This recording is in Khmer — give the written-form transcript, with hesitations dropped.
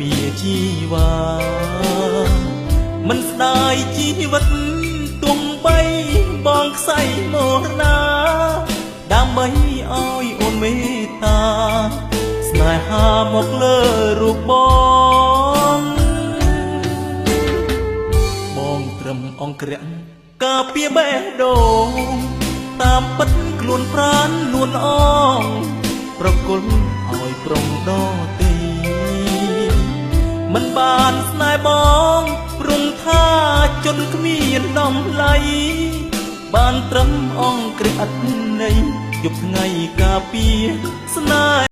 ពារជីវ៉ាមិនស្ដាយជីវិតទំបីបងខ្សែមរណាដើម្បីឲ្យអូនមេត្តាស្នេហាមកលើរូបបងត្រឹមអង្គរៈការពារបេះដូងតាមពិតខ្លួនប្រាណលួនអងប្រគល់ឲ្យប្រុងដទីមិនបានស្នេហ៍បងព្រមថាជន់គ្មានតម្លៃបានត្រឹមអង្គរៈឥតន័យយប់ថ្ងៃការពារស្នេហ៍